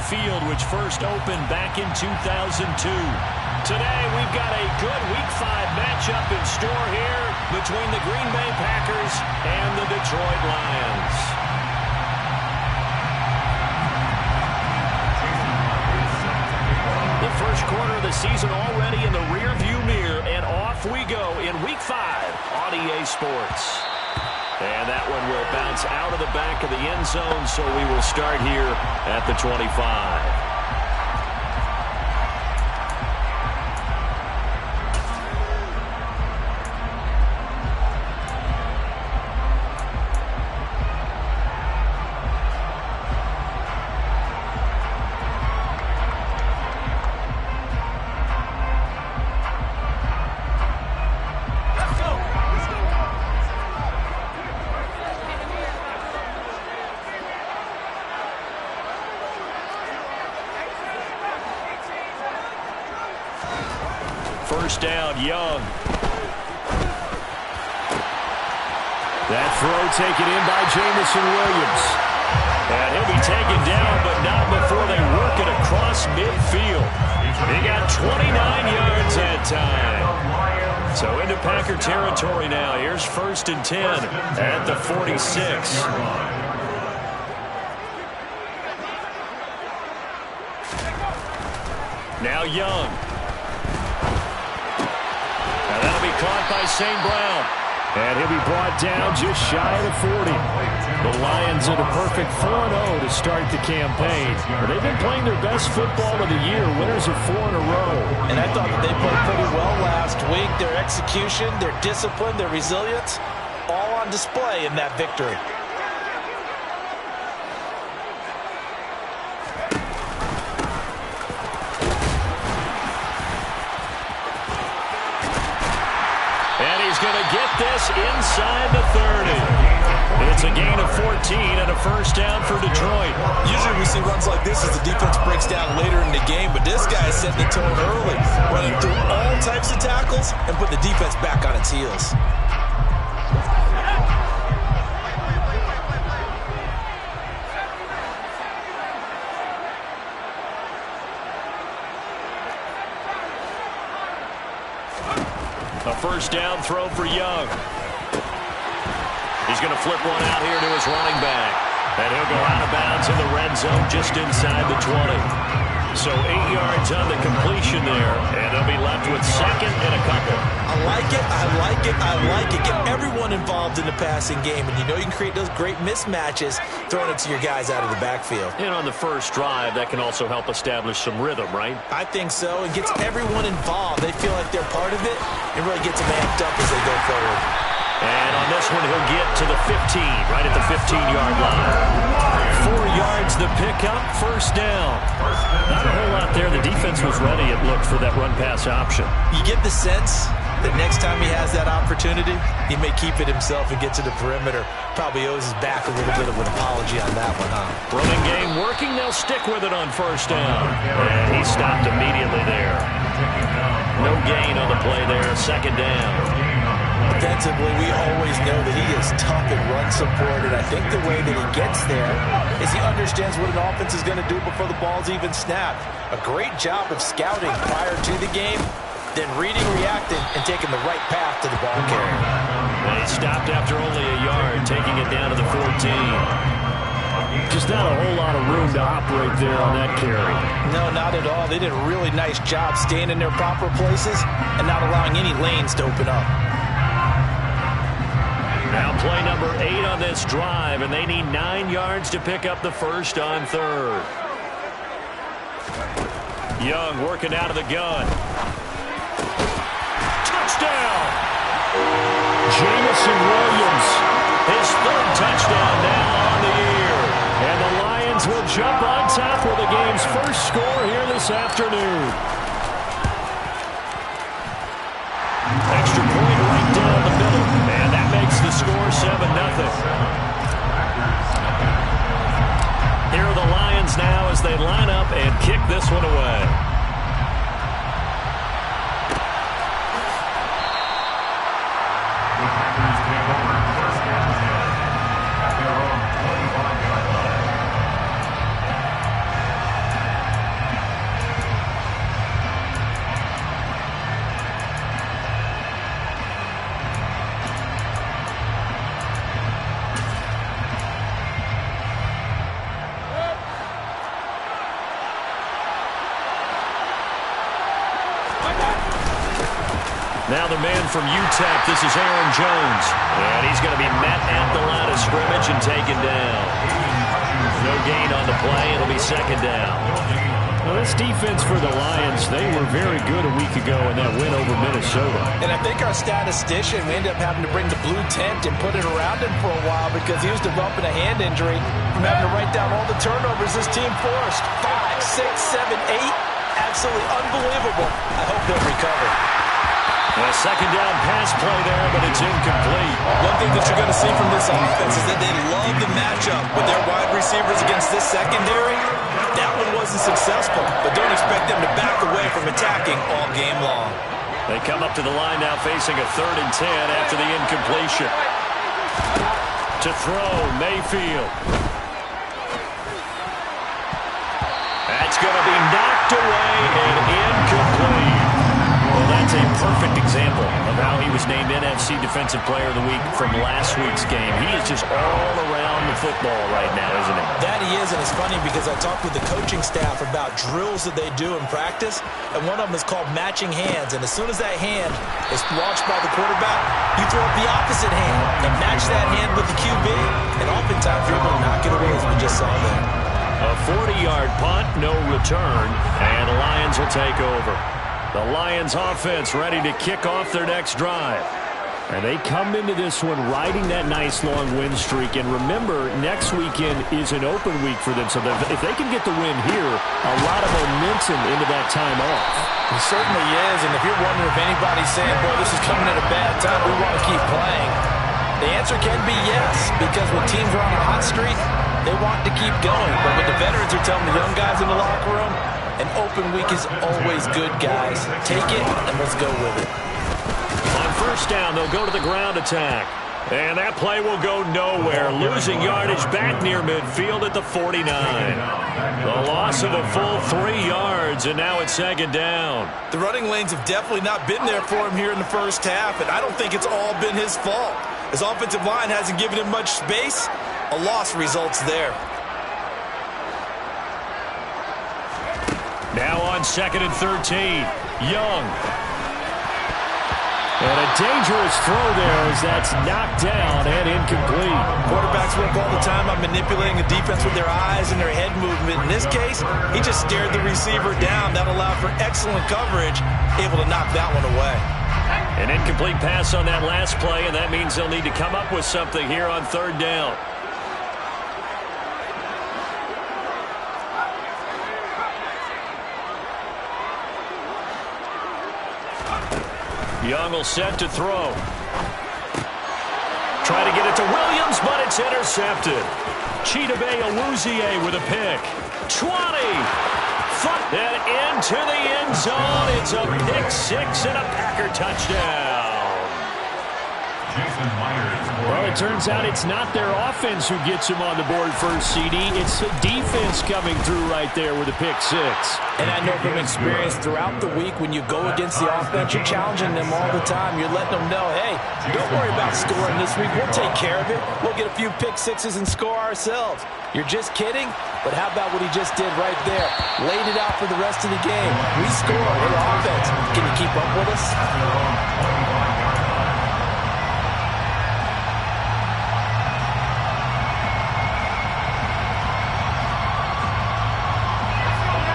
Field, which first opened back in 2002. Today, we've got a good Week 5 matchup in store here between the Green Bay Packers and the Detroit Lions. The first quarter of the season already in the rearview mirror, and off we go in Week 5 on EA Sports. And that one will bounce out of the back of the end zone, so we will start here at the 25. First down, Young. That throw taken in by Jameson Williams. And he'll be taken down, but not before they work it across midfield. He got 29 yards that time. So into Packer territory now. Here's 1st and 10 at the 46. Now Young. Caught by St. Brown. And he'll be brought down just shy of the 40. The Lions at a perfect 4-0 to start the campaign. They've been playing their best football of the year. Winners of 4 in a row. And I thought that they played pretty well last week. Their execution, their discipline, their resilience, all on display in that victory. Get this inside the 30. It's a gain of 14 and a first down for Detroit. Usually we see runs like this as the defense breaks down later in the game, but this guy is setting the tone early, running through all types of tackles and put the defense back on its heels. A first down throw for Young. He's going to flip one out here to his running back. And he'll go out of bounds in the red zone just inside the 20. So 8 yards on the completion there. And they'll be left with 2nd and a couple. I like it, I like it, I like it. Get everyone involved in the passing game. And you know you can create those great mismatches throwing it to your guys out of the backfield. And on the first drive, that can also help establish some rhythm, right? I think so. It gets everyone involved. They feel like they're part of it. It really gets them amped up as they go forward. And on this one, he'll get to the 15, right at the 15-yard line. 4 yards the pickup, first down. Not a whole lot there. The defense was ready, it looked, for that run-pass option. You get the sense that next time he has that opportunity, he may keep it himself and get to the perimeter. Probably owes his back a little bit of an apology on that one, huh? Running game working. They'll stick with it on first down. And he stopped immediately there. No gain on the play there, 2nd down. Defensively, we always know that he is tough and run support, and I think the way that he gets there is he understands what an offense is going to do before the ball's even snapped. A great job of scouting prior to the game, then reading, reacting, and taking the right path to the ball carrier. Well, he stopped after only a yard, taking it down to the 14. Just not a whole lot of room to operate there on that carry. No, not at all. They did a really nice job staying in their proper places and not allowing any lanes to open up. Now play number 8 on this drive, and they need 9 yards to pick up the first on 3rd. Young working out of the gun. Touchdown! Jameson Williams, his 3rd touchdown now on the year. And the Lions will jump on top with the game's first score here this afternoon. Extra point right down the middle. And that makes the score 7-0. Here are the Lions now as they line up and kick this one away. Now the man from UTEP, this is Aaron Jones. And he's going to be met at the line of scrimmage and taken down. No gain on the play. It'll be second down. Well, this defense for the Lions, they were very good a week ago in that win over Minnesota. And I think our statistician, we ended up having to bring the blue tent and put it around him for a while because he was developing a hand injury from having to write down all the turnovers this team forced. 5, 6, 7, 8. Absolutely unbelievable. I hope they'll recover. A second down pass play there, but it's incomplete. One thing that you're going to see from this offense is that they love the matchup with their wide receivers against this secondary. That one wasn't successful, but don't expect them to back away from attacking all game long. They come up to the line now facing a 3rd and 10 after the incompletion. To throw, Mayfield. That's going to be knocked away and incomplete. Well, that's a perfect example of how he was named NFC Defensive Player of the Week from last week's game. He is just all around the football right now, isn't he? That he is, and it's funny because I talked with the coaching staff about drills that they do in practice, and one of them is called matching hands. And as soon as that hand is launched by the quarterback, you throw up the opposite hand and match that hand with the QB, and oftentimes you're able to knock it away, as we just saw there. A 40-yard punt, no return, and the Lions will take over. The Lions offense ready to kick off their next drive. And they come into this one riding that nice long win streak. And remember, next weekend is an open week for them. So if they can get the win here, a lot of momentum into that time off. It certainly is. And if you're wondering if anybody's saying, boy, this is coming at a bad time, we want to keep playing, the answer can be yes. Because when teams are on a hot streak, they want to keep going. But what the veterans are telling the young guys in the locker room, an open week is always good, guys. Take it, and let's go with it. On first down, they'll go to the ground attack. And that play will go nowhere. Losing yardage back near midfield at the 49. The loss of a full 3 yards, and now it's second down. The running lanes have definitely not been there for him here in the first half, and I don't think it's all been his fault. His offensive line hasn't given him much space. A loss results there. Now on 2nd and 13, Young. And a dangerous throw there as that's knocked down and incomplete. Quarterbacks work all the time on manipulating the defense with their eyes and their head movement. In this case, he just stared the receiver down. That allowed for excellent coverage, able to knock that one away. An incomplete pass on that last play, and that means they'll need to come up with something here on 3rd down. Young will set to throw. Try to get it to Williams, but it's intercepted. Chidobe Awuzie with a pick. 20. And into the end zone. It's a pick 6 and a Packer touchdown. Well, it turns out it's not their offense who gets him on the board first, CD. It's the defense coming through right there with a pick 6. And I know from experience throughout the week, when you go against the offense, you're challenging them all the time. You're letting them know, hey, don't worry about scoring this week. We'll take care of it. We'll get a few pick 6s and score ourselves. You're just kidding? But how about what he just did right there? Laid it out for the rest of the game. We scored. Hey, offense, can you keep up with us?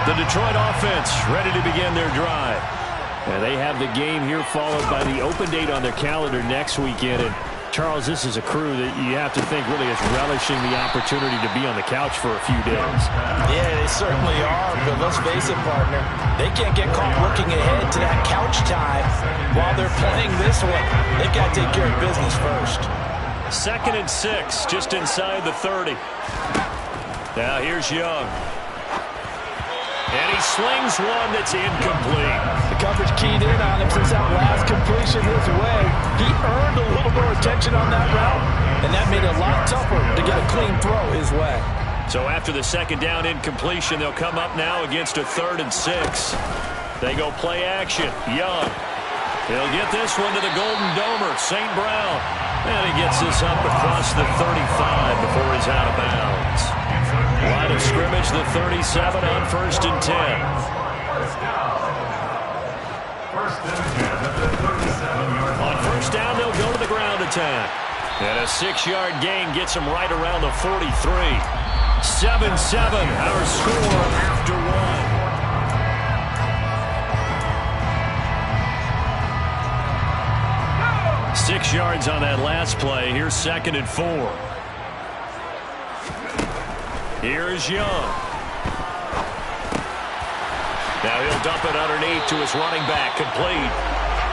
The Detroit offense ready to begin their drive. And they have the game here followed by the open date on their calendar next weekend. And Charles, this is a crew that you have to think really is relishing the opportunity to be on the couch for a few days. Yeah, they certainly are, but let's face it, partner. They can't get caught looking ahead to that couch time while they're playing this one. They've got to take care of business first. 2nd and 6, just inside the 30. Now here's Young. And he slings one that's incomplete. The coverage keyed in on him since that last completion his way. He earned a little more attention on that route, and that made it a lot tougher to get a clean throw his way. So after the 2nd down incompletion, they'll come up now against a 3rd and 6. They go play action. Young. He'll get this one to the Golden Domer, St. Brown. And he gets this up across the 35 before he's out of bounds. Line of scrimmage, the 37 on 1st and 10. On first down, they'll go to the ground attack. And a 6-yard gain gets them right around the 43. 7-7, our score after one. Six yards on that last play. Here's 2nd and 4. Here's Young. Now he'll dump it underneath to his running back, complete.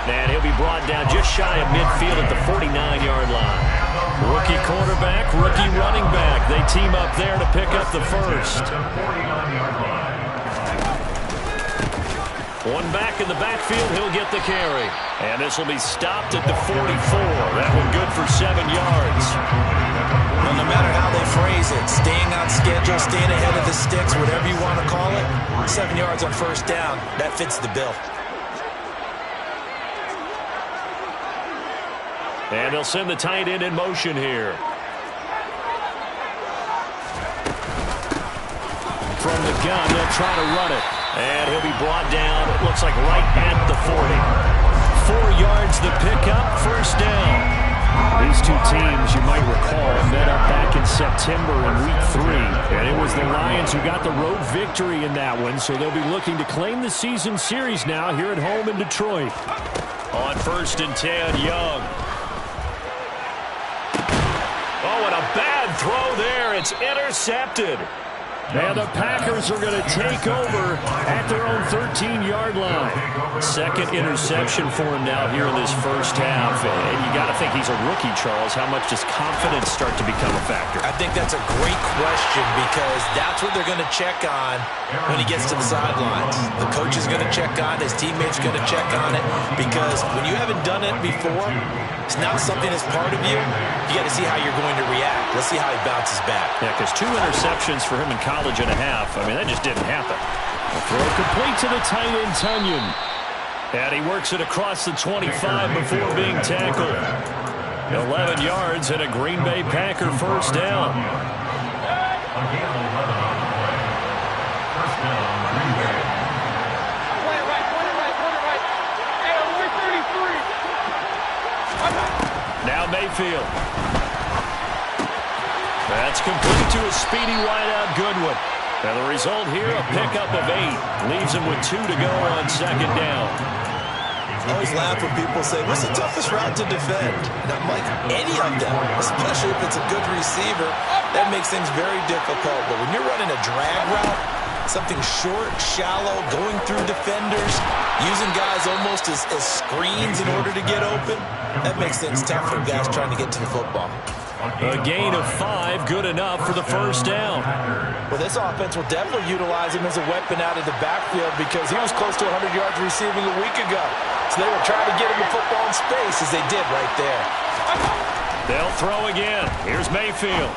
And he'll be brought down just shy of midfield at the 49-yard line. Rookie quarterback, rookie running back. They team up there to pick up the first. One back in the backfield, he'll get the carry. And this will be stopped at the 44. That one good for 7 yards. Well, no matter how they phrase it, staying on schedule, staying ahead of the sticks, whatever you want to call it, 7 yards on first down, that fits the bill. And they'll send the tight end in motion here. From the gun, they'll try to run it. And he'll be brought down, it looks like right at the 40. 4 yards the pickup, first down. These two teams, you might recall, met up back in September in Week 3. And it was the Lions who got the road victory in that one, so they'll be looking to claim the season series now here at home in Detroit. On 1st and 10, Young. Oh, and a bad throw there. It's intercepted. And the Packers are going to take over at their own 13-yard line. Second interception for him now here in this first half. And you got to think he's a rookie, Charles. How much does confidence start to become a factor? I think that's a great question because that's what they're going to check on when he gets to the sidelines. The coach is going to check on, his teammates are going to check on it because when you haven't done it before, it's not something that's part of you. You got to see how you're going to react. Let's see how he bounces back. Yeah, because 2 interceptions for him in college and a half. I mean, that just didn't happen. A throw complete to the tight end, Tunyon. And he works it across the 25 before being tackled. 11 yards and a Green Bay Packer first down. Now Mayfield. That's complete to a speedy wideout Goodwin. And the result here, a pickup of 8. Leaves him with 2 to go on 2nd down. I always laugh when people say, what's the toughest route to defend? And I'm like, any of them, especially if it's a good receiver, that makes things very difficult. But when you're running a drag route, something short, shallow, going through defenders, using guys almost as screens in order to get open, that makes things tough for guys trying to get to the football. A gain of 5, good enough for the first down. Well, this offense will definitely utilize him as a weapon out of the backfield because he was close to 100 yards receiving a week ago. So they were trying to get him the football in space as they did right there. They'll throw again. Here's Mayfield.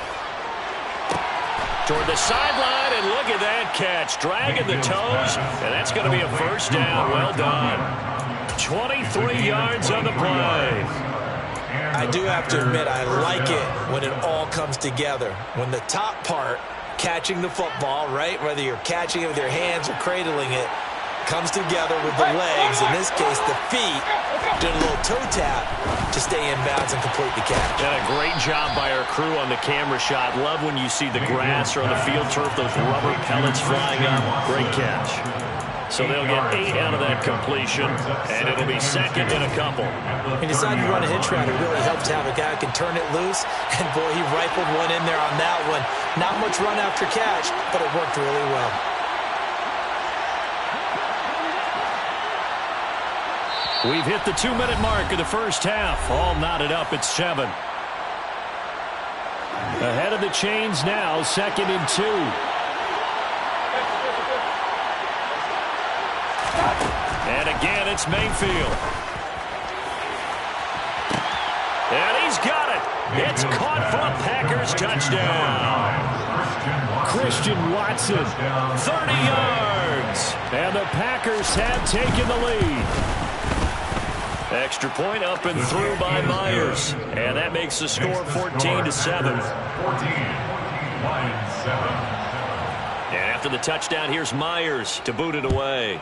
Toward the sideline, and look at that catch. Dragging the toes, and that's going to be a first down. Well done. 23 yards on the play. I do have to admit, I like it when it all comes together. When the top part, catching the football, right, whether you're catching it with your hands or cradling it, comes together with the legs, in this case the feet, doing a little toe tap to stay in bounds and complete the catch. And a great job by our crew on the camera shot. Love when you see the grass or on the field turf, those rubber pellets flying up. Great catch. So they'll get 8 out of that completion, and it'll be 2nd and a couple. He decided to run a hitch route. It really helped to have a guy who can turn it loose, and boy, he rifled one in there on that one. Not much run after catch, but it worked really well. We've hit the 2-minute mark of the first half. All knotted up at 7. Ahead of the chains now, 2nd and 2. And again, it's Mayfield. And he's got it. It's caught for a Packers touchdown. Christian Watson. 30 yards. And the Packers have taken the lead. Extra point up and through by Myers. And that makes the score 14-7. And after the touchdown, here's Myers to boot it away.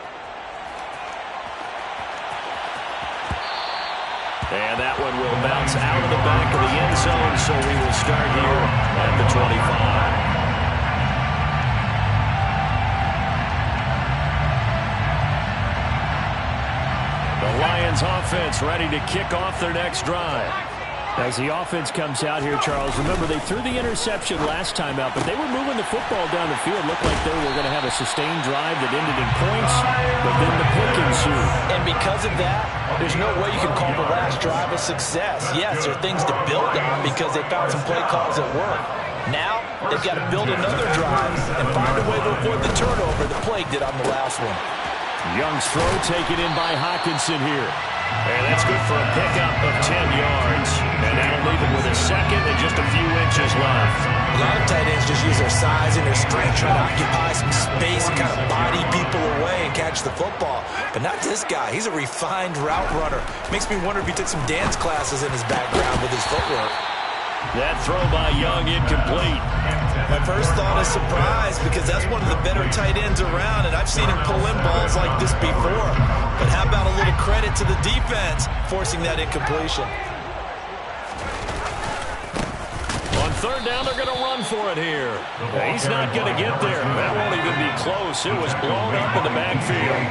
bounce out of the back of the end zone, so we will start here at the 25. The Lions offense ready to kick off their next drive. As the offense comes out here, Charles, remember they threw the interception last time out, but they were moving the football down the field. Looked like they were going to have a sustained drive that ended in points, but then the pick ensued. And because of that, there's no way you can call the last drive a success. Yes, there are things to build on because they found some play calls that work. Now, they've got to build another drive and find a way to avoid the turnover the play did on the last one. Young's throw taken in by Hockenson here. And that's good for a pickup of 10 yards. And that'll leave him with a second and just a few inches left. A lot of tight ends just use their size and their strength, trying to occupy some space and kind of body people away and catch the football. But not this guy. He's a refined route runner. Makes me wonder if he took some dance classes in his background with his footwork. That throw by Young incomplete. My first thought is surprise because that's one of the better tight ends around, and I've seen him pull in balls like this before. But how about a little credit to the defense forcing that incompletion? On third down, they're going to run for it here. He's not going to get there. That won't even be close. It was blown up in the backfield.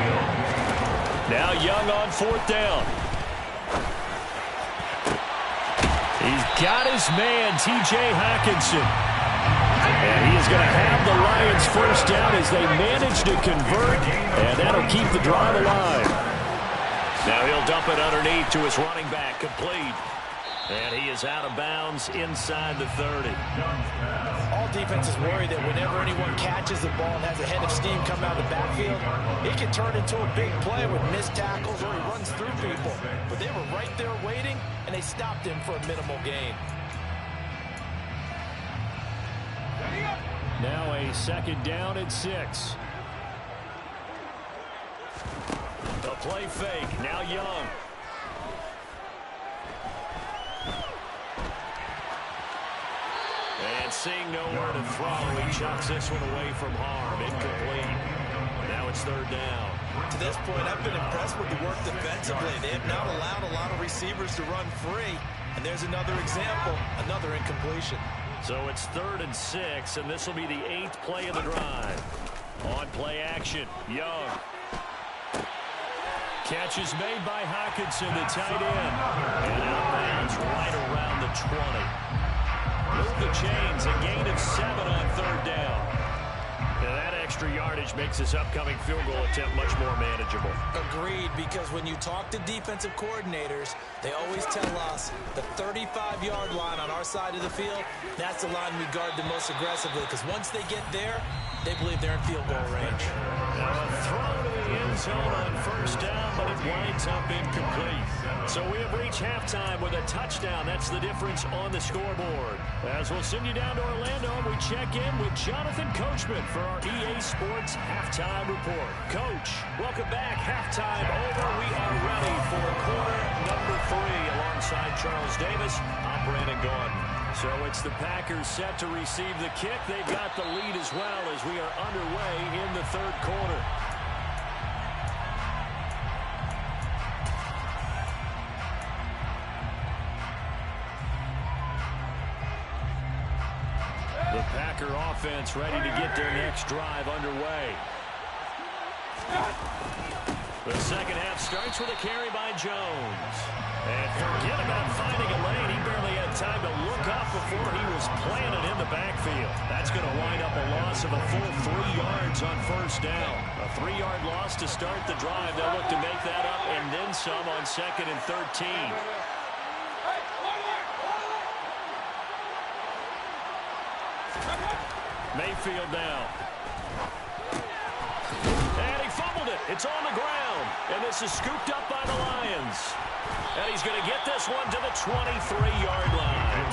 Now Young on fourth down. He's got his man, T.J. Hockenson. And he is going to have the Lions first down as they manage to convert, and that'll keep the drive alive. Now he'll dump it underneath to his running back, complete. And he is out of bounds inside the 30. All defenses worry that whenever anyone catches the ball and has a head of steam come out of the backfield, it can turn into a big play with missed tackles or he runs through people. But they were right there waiting, and they stopped him for a minimal gain. Now a second down and 6. The play fake. Now Young. And seeing nowhere to throw, he chucks this one away from harm. Incomplete. Now it's third down. To this point, I've been impressed with the work defensively. They have not allowed a lot of receivers to run free. And there's another example, another incompletion. So it's 3rd and 6, and this will be the 8th play of the drive. On play action, Young. Catch is made by Hockenson, the tight end. And out of bounds right around the 20. Move the chains, a gain of 7 on third down. Now that extra yardage makes this upcoming field goal attempt much more manageable. Agreed, because when you talk to defensive coordinators, they always tell us the 35-yard line on our side of the field, that's the line we guard the most aggressively, because once they get there, they believe they're in field goal range. Now a throw to the end zone on first down, but it winds up incomplete. So we have reached halftime with a touchdown. That's the difference on the scoreboard. As we'll send you down to Orlando, we check in with Jonathan Coachman for our EA Sports Halftime Report. Coach, welcome back. Halftime over. We are ready for quarter number 3 alongside Charles Davis. I'm Brandon Gordon. So it's the Packers set to receive the kick. They've got the lead as well as we are underway in the third quarter. The Packer offense ready to get their next drive underway. The second half starts with a carry by Jones. And forget about finding a lane. He barely had time to look up before he was planted in the backfield. That's going to wind up a loss of a full 3 yards on first down. A 3-yard loss to start the drive. They'll look to make that up and then some on 2nd and 13. Mayfield now. And he fumbled it. It's on the ground. And this is scooped up by the Lions. And he's going to get this one to the 23-yard line.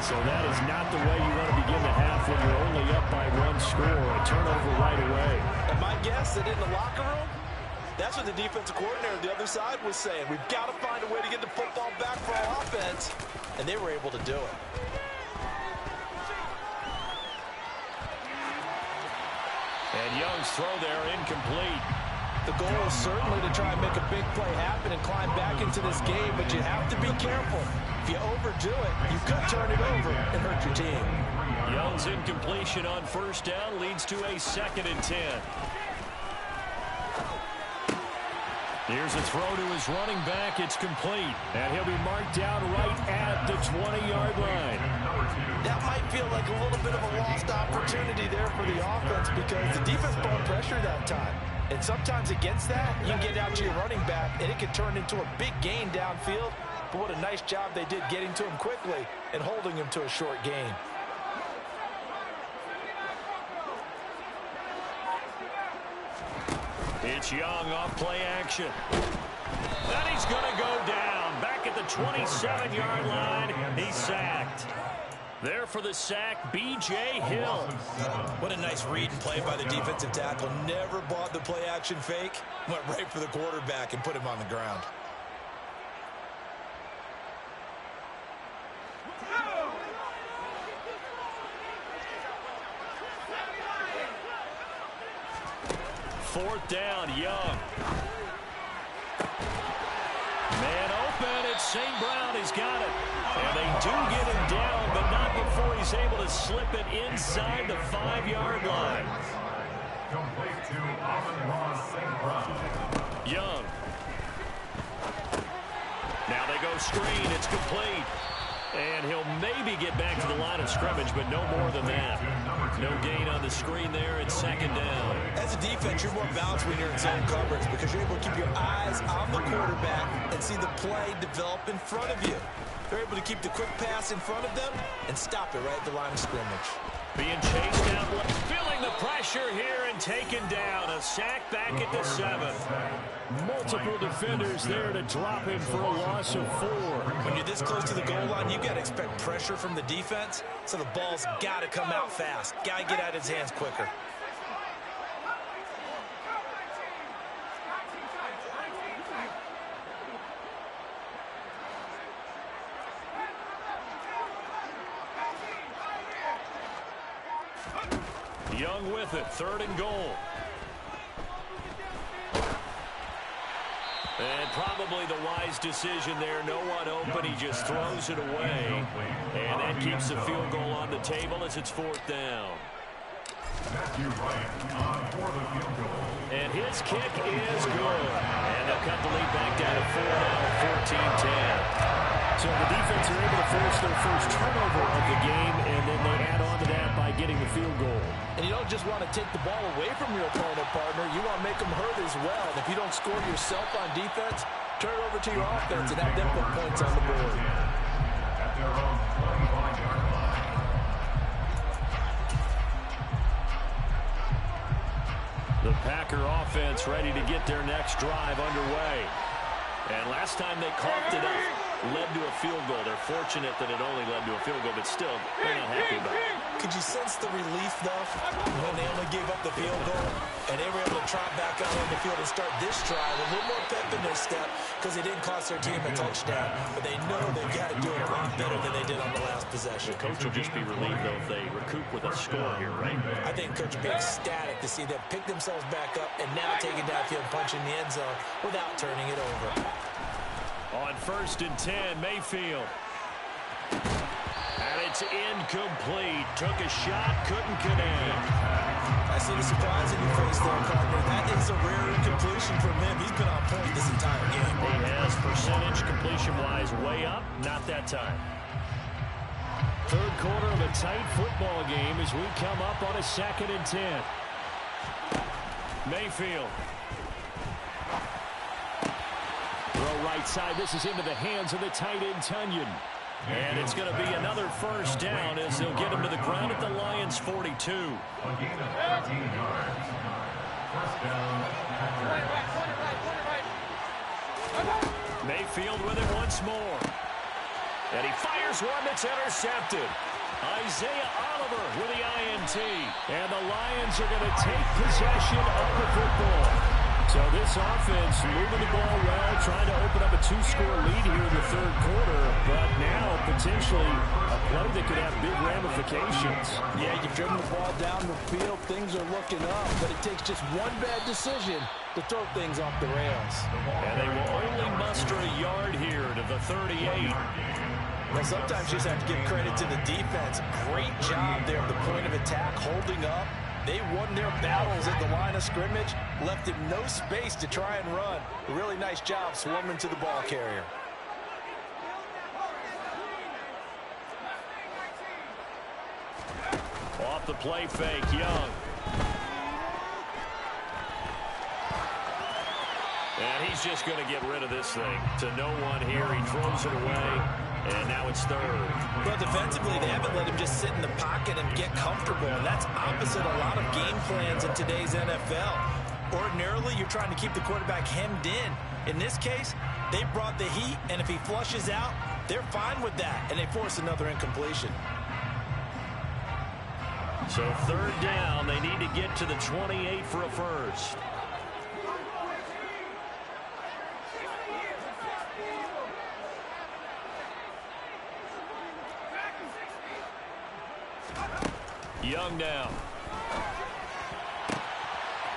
So that is not the way you want to begin the half when you're only up by 1 score. A turnover right away. And my guess that in the locker room, that's what the defensive coordinator on the other side was saying. We've got to find a way to get the football back for our offense. And they were able to do it. And Young's throw there incomplete. The goal is certainly to try and make a big play happen and climb back into this game, but you have to be careful. If you overdo it, you could turn it over and hurt your team. Young's incompletion on first down leads to a 2nd and 10. Here's a throw to his running back. It's complete. And he'll be marked down right at the 20-yard line. That might feel like a little bit of a lost opportunity there for the offense because the defense brought pressure that time. And sometimes against that, you can get out to your running back, and it can turn into a big gain downfield. But what a nice job they did getting to him quickly and holding him to a short gain. It's Young off play action. And he's going to go down. Back at the 27-yard line, he's sacked. There for the sack, B.J. Hill. What a nice read and play by the defensive tackle. Never bought the play action fake. Went right for the quarterback and put him on the ground. Fourth down, Young. Man open, it's St. Brown. He's got it. And they do get him down, but not before he's able to slip it inside the 5-yard line. Young. Now they go screen. It's complete. And he'll maybe get back to the line of scrimmage, but no more than that. No gain on the screen there. It's 2nd down. As a defense, you're more balanced when you're in zone coverage because you're able to keep your eyes on the quarterback and see the play develop in front of you. They're able to keep the quick pass in front of them and stop it right at the line of scrimmage. Being chased out, feeling the pressure here and taken down. A sack back at the 7. Multiple defenders there to drop him for a loss of 4. When you're this close to the goal line, you got to expect pressure from the defense, so the ball's got to come out fast. Got to get out of his hands quicker. Young with it, 3rd and goal. And probably the wise decision there. No one open. He just throws it away. And that keeps the field goal on the table as it's 4th down. And his kick is good. And they'll cut the lead back down to 4 now, 14-10. So the defense are able to force their first turnover of the game, and then they add on to that by getting the field goal. And you don't just want to take the ball away from your opponent, partner. You want to make them hurt as well. And if you don't score yourself on defense, turn it over to your offense and have them put points on the board. At their own 25-yard line. The Packer offense ready to get their next drive underway. And last time they coughed it up, led to a field goal. They're fortunate that it only led to a field goal, but still, they're not happy about it. Could you sense the relief, though, when they only gave up the field goal and they were able to trot back out on the field and start this drive a little more pep in their step because they didn't cost their team a touchdown, but they know they've got to do it a lot better than they did on the last possession. The coach will just be relieved, though, if they recoup with a score here, right? I think Coach will be ecstatic to see them pick themselves back up and now take it downfield, punching the end zone without turning it over. On 1st and 10, Mayfield. And it's incomplete. Took a shot, couldn't connect. I see the surprise in your face there, partner. That is a rare incompletion from him. He's been on point this entire game. He has percentage completion-wise way up. Not that time. 3rd quarter of a tight football game as we come up on a 2nd and 10. Mayfield. Throw right side. This is into the hands of the tight end, Tunyon. And it's going to be another 1st down as they'll get him to the ground at the Lions' 42. A gain of 13 yards. 1st down. Mayfield with it once more. And he fires one that's intercepted. Isaiah Oliver with the INT. And the Lions are going to take possession of the football. So this this offense moving the ball well, trying to open up a two-score lead here in the third quarter, but now potentially a play that could have big ramifications. Yeah, you've driven the ball down the field. Things are looking up, but it takes just one bad decision to throw things off the rails. And they will only muster a yard here to the 38. Well, sometimes you just have to give credit to the defense. Great job there at the point of attack, holding up. They won their battles at the line of scrimmage, left him no space to try and run. A really nice job swarming to the ball carrier. Off the play fake, Young. And he's just going to get rid of this thing. To no one here, he throws it away. And now it's third. Well, defensively, they haven't let him just sit in the pocket and get comfortable. And that's opposite a lot of game plans in today's NFL. Ordinarily, you're trying to keep the quarterback hemmed in. In this case, they brought the heat, and if he flushes out, they're fine with that, and they force another incompletion. So third down, they need to get to the 28 for a first. Young now.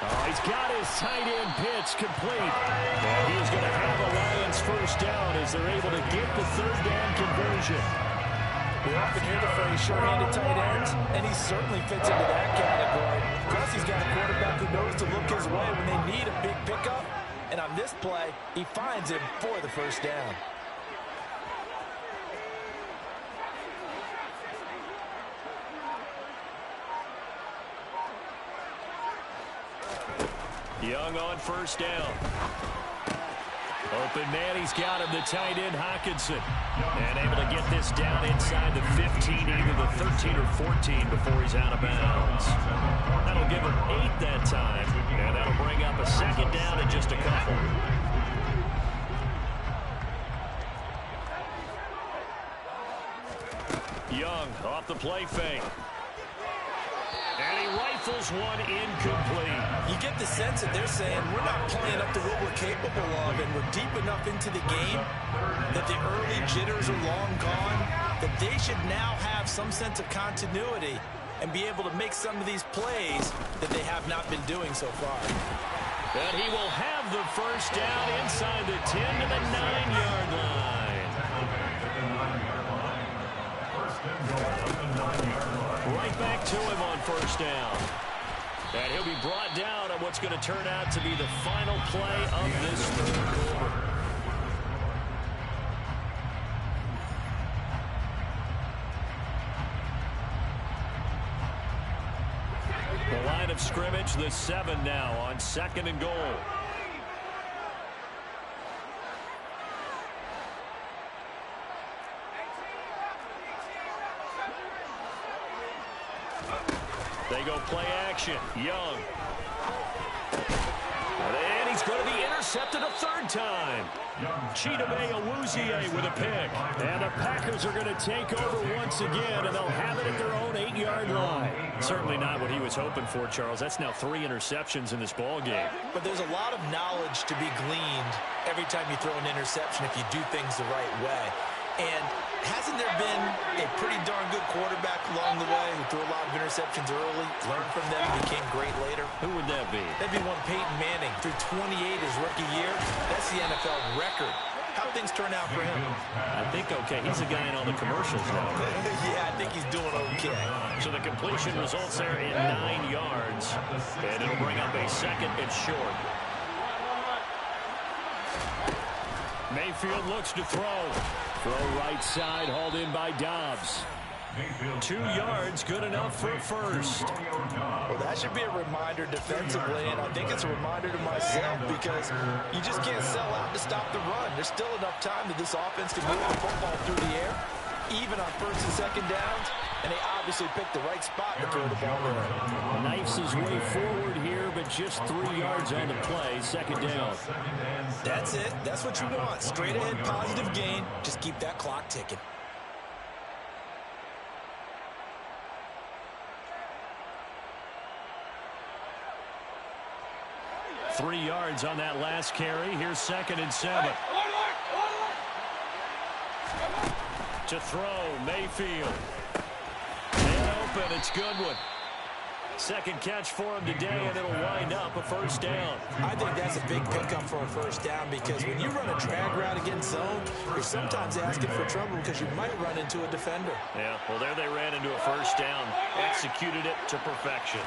Oh, he's got his tight end pitch complete. And he's going to have a Lions first down as they're able to get the third down conversion. We often hear the phrase sure-handed tight ends, and he certainly fits into that category. Plus, he's got a quarterback who knows to look his way when they need a big pickup. And on this play, he finds him for the first down. Young on first down. Open man, he's got him, the tight end Hockenson. And able to get this down inside the 15, either the 13 or 14 before he's out of bounds. That'll give him 8 that time. And that'll bring up a second down in just a couple. Young off the play fake. And he rifles one incomplete. You get the sense that they're saying we're not playing up to what we're capable of, and we're deep enough into the game that the early jitters are long gone, that they should now have some sense of continuity and be able to make some of these plays that they have not been doing so far. And he will have the first down inside the 10 to the 9-yard line. Right back to him on first down. And he'll be brought down on what's going to turn out to be the final play of this third quarter. The line of scrimmage, the 7 now on second and goal. They go play action. Young. And he's going to be intercepted a third time. Chidobe Awuzie with a pick. And the Packers are going to take over once again, and they'll have it at their own 8-yard line. Certainly not what he was hoping for, Charles. That's now 3 interceptions in this ball game. But there's a lot of knowledge to be gleaned every time you throw an interception if you do things the right way. And hasn't there been a pretty darn good quarterback along the way who threw a lot of interceptions early, learned from them, and became great later? Who would that be? That'd be one Peyton Manning. Threw 28 his rookie year. That's the NFL record. How things turn out for him? I think okay. He's a guy in all the commercials now. Yeah, I think he's doing okay. So the completion results there in 9 yards. And it'll bring up a second and short. Mayfield looks to throw. Throw right side, hauled in by Dobbs. 2 yards, good enough for a first. Well, that should be a reminder defensively, and I think it's a reminder to myself because you just can't sell out to stop the run. There's still enough time that this offense can move the football through the air, even on first and second downs, and they obviously picked the right spot to throw the ball in. Knifes his way forward here, but just 3 yards on the play, second down. That's it. That's what you want. Straight ahead, positive gain. Just keep that clock ticking. 3 yards on that last carry. Here's 2nd and 7. To throw, Mayfield. And open, it's Goodwin. Second catch for him today, and it'll wind up a first down. I think that's a big pickup for a first down because when you run a drag route against zone, you're sometimes asking for trouble because you might run into a defender. Yeah, well, there they ran into a first down. Executed it to perfection.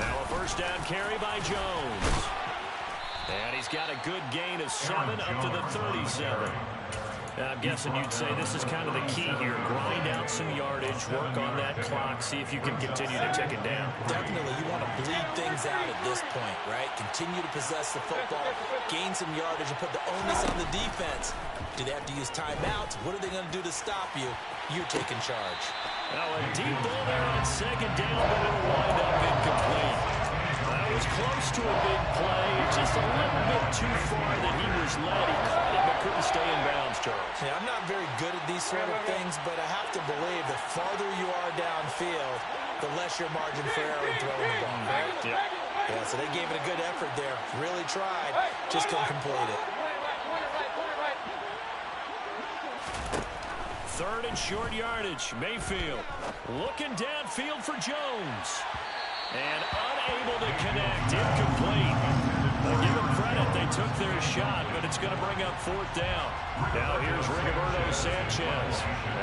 Now a first down carry by Jones. And he's got a good gain of 7 up to the 37. I'm guessing you'd say this is kind of the key here. Grind out some yardage, work on that clock, see if you can continue to tick it down. Definitely, you want to bleed things out at this point, right? Continue to possess the football, gain some yardage, and put the onus on the defense. Do they have to use timeouts? What are they going to do to stop you? You're taking charge. Now a deep ball there on 2nd down, but it'll wind up incomplete. That was close to a big play, just a little bit too far that he was led. He caught it but couldn't stay in bounds, Charles. Yeah, I'm not very good at these sort of things, but I have to believe the farther you are downfield, the less your margin for error in throwing the ball, right? Yeah, so they gave it a good effort there. Really tried, just couldn't complete it. 3rd and short yardage. Mayfield looking downfield for Jones. And unable to connect. Incomplete. Well, give them credit. They took their shot, but it's going to bring up 4th down. Now here's Rigoberto Sanchez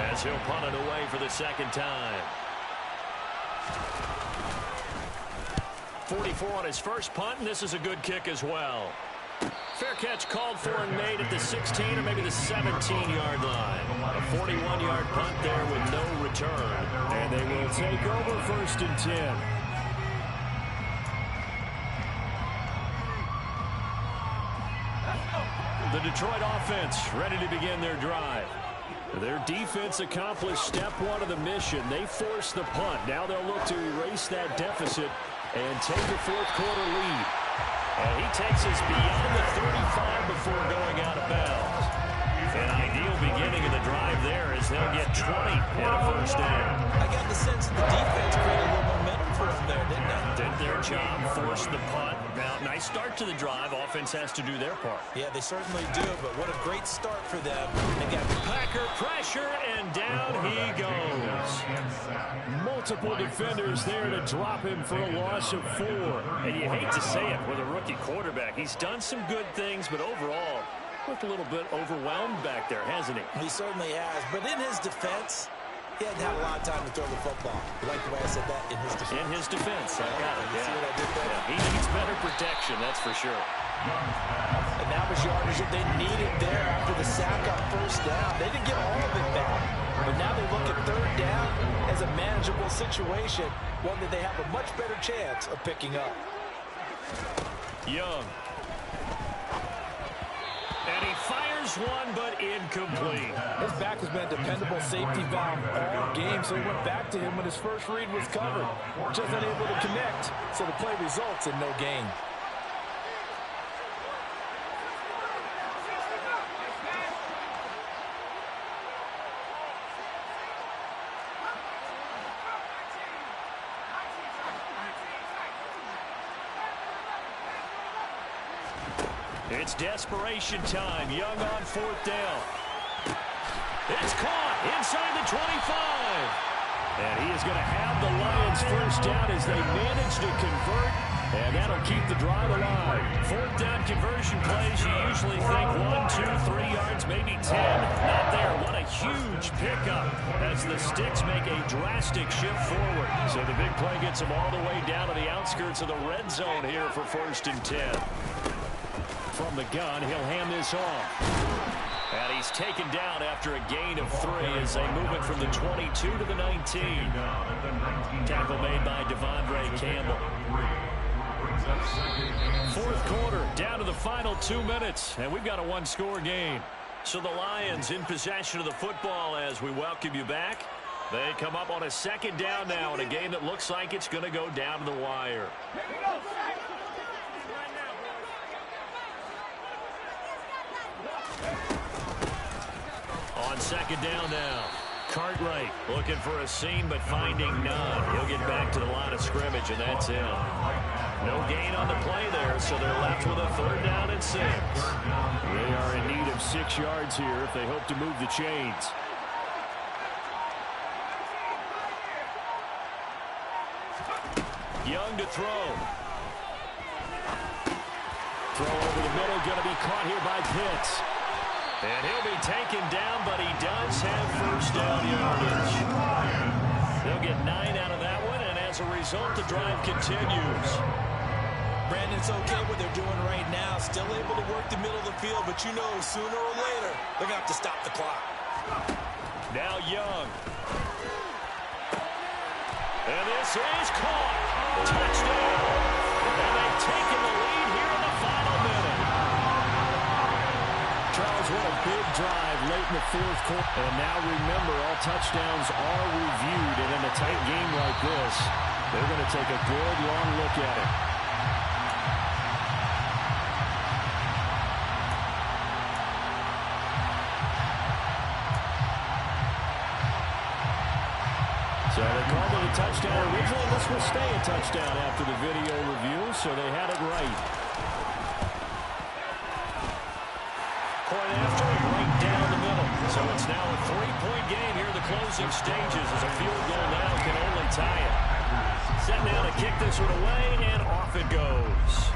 as he'll punt it away for the 2nd time. 44 on his first punt, and this is a good kick as well. Fair catch called for and made at the 16 or maybe the 17-yard line. A 41-yard punt there with no return. And they will take over 1st and 10. The Detroit offense ready to begin their drive. Their defense accomplished step 1 of the mission. They forced the punt. Now they'll look to erase that deficit and take a 4th quarter lead. And he takes us beyond the 35 before going out of bounds. An ideal beginning of the drive there as they'll get 20 and a first down. I got the sense that the defense created a little momentum for them there, didn't they? Did their job, forced the punt. Now, nice start to the drive. Offense has to do their part. Yeah, they certainly do, but what a great start for them. They got Packer pressure, and down he goes. Multiple defenders there to drop him for a loss of 4. And you hate to say it with a rookie quarterback. He's done some good things, but overall, looked a little bit overwhelmed back there, hasn't he? He certainly has, but in his defense, he hadn't had a lot of time to throw the football. You like the way I said that? In his defense. In his defense. I got it. You see what I did there? Yeah, he needs better protection, that's for sure. And that was yardage that they needed there after the sack on 1st down. They didn't get all of it back, but now they look at 3rd down as a manageable situation, one that they have a much better chance of picking up. Young. And he fires one, but incomplete. His back has been a dependable safety valve all game, so he went back to him when his first read was covered. Just unable to connect, so the play results in no gain. It's desperation time. Young on 4th down. It's caught inside the 25. And he is going to have the Lions first down as they manage to convert. And that'll keep the drive alive. 4th down conversion plays, you usually think 1, 2, 3 yards, maybe 10. Not there. What a huge pickup as the Sticks make a drastic shift forward. So the big play gets them all the way down to the outskirts of the red zone here for 1st and 10. From the gun, he'll hand this off. And he's taken down after a gain of 3 as they move it from the 22 to the 19. Tackle made by Devondre Campbell. 4th quarter, down to the final 2 minutes, and we've got a 1-score game. So the Lions in possession of the football as we welcome you back. They come up on a 2nd down now in a game that looks like it's going to go down to the wire. On 2nd down now. Cartwright looking for a seam but finding none. He'll get back to the line of scrimmage, and that's him. No gain on the play there, so they're left with a 3rd down and 6. They are in need of 6 yards here if they hope to move the chains. Young to throw. Throw over the middle, going to be caught here by Pitts. And he'll be taken down, but he does have 1st down yardage. They'll get 9 out of that one, and as a result, the drive continues. Brandon, it's okay what they're doing right now. Still able to work the middle of the field, but you know sooner or later they're going to have to stop the clock. Now Young. And this is caught. Touchdown. And they've taken the lead here in the final minute. Charles, what a big drive late in the 4th quarter. And now remember, all touchdowns are reviewed. And in a tight game like this, they're going to take a good long look at it. So they called it a touchdown originally. This will stay a touchdown after the video review, so they had it right. Point after, right down the middle. So it's now a 3-point game here in the closing stages as a field goal now can only tie it. Set now to kick this one away, and off it goes.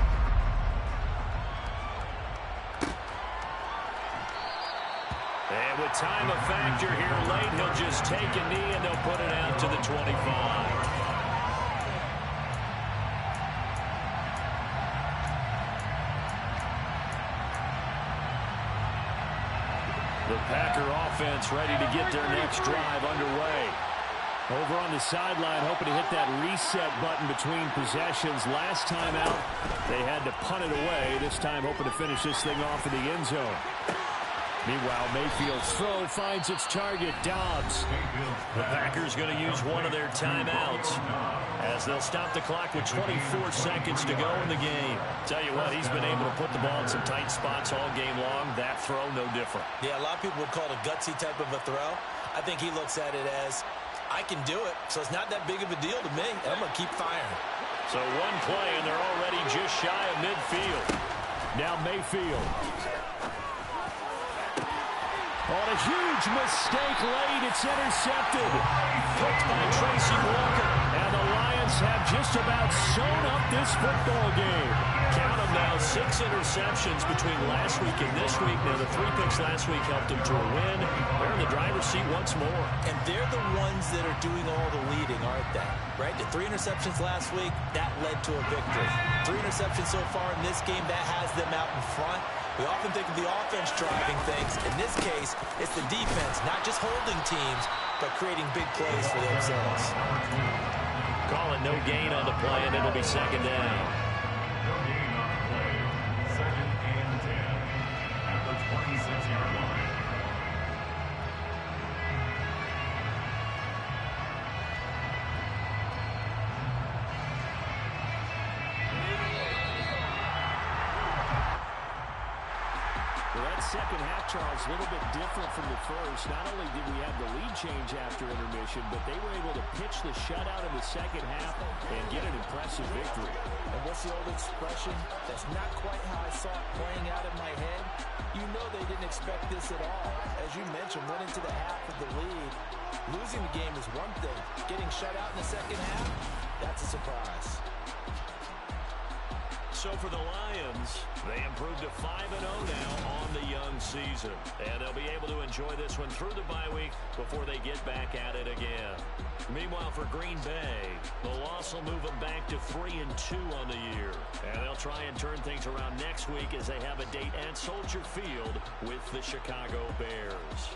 And with time a factor here late, he'll just take a knee and they'll put it out to the 25. The Packer offense ready to get their next drive underway. Over on the sideline, hoping to hit that reset button between possessions. Last time out, they had to punt it away. This time, hoping to finish this thing off in the end zone. Meanwhile, Mayfield's throw finds its target, Dobbs. The Packers going to use one of their timeouts as they'll stop the clock with 24 seconds to go in the game. Tell you what, he's been able to put the ball in some tight spots all game long. That throw, no different. Yeah, a lot of people would call it a gutsy type of a throw. I think he looks at it as, I can do it, so it's not that big of a deal to me, and I'm going to keep firing. So one play, and they're already just shy of midfield. Now Mayfield. On a huge mistake late, it's intercepted. Picked by Tracy Walker. And the Lions have just about sewn up this football game. Count them now, 6 interceptions between last week and this week. Now, the 3 picks last week helped them to a win. They're in the driver's seat once more. And they're the ones that are doing all the leading, aren't they? Right? The 3 interceptions last week, that led to a victory. 3 interceptions so far in this game, that has them out in front. We often think of the offense driving things. In this case, it's the defense, not just holding teams, but creating big plays for themselves. Call it no gain on the play, and it'll be 2nd down. No gain on the play. 2nd and 10 at the 26-yard line. Second half, Charles, a little bit different from the first. Not only did we have the lead change after intermission, but they were able to pitch the shutout in the second half and get an impressive victory. And what's the old expression? That's not quite how I saw it playing out in my head. You know they didn't expect this at all. As you mentioned, went into the half of the lead. Losing the game is one thing. Getting shut out in the second half, that's a surprise. So for the Lions, they improved to 5-0 now on the young season. And they'll be able to enjoy this one through the bye week before they get back at it again. Meanwhile, for Green Bay, the loss will move them back to 3-2 on the year. And they'll try and turn things around next week as they have a date at Soldier Field with the Chicago Bears.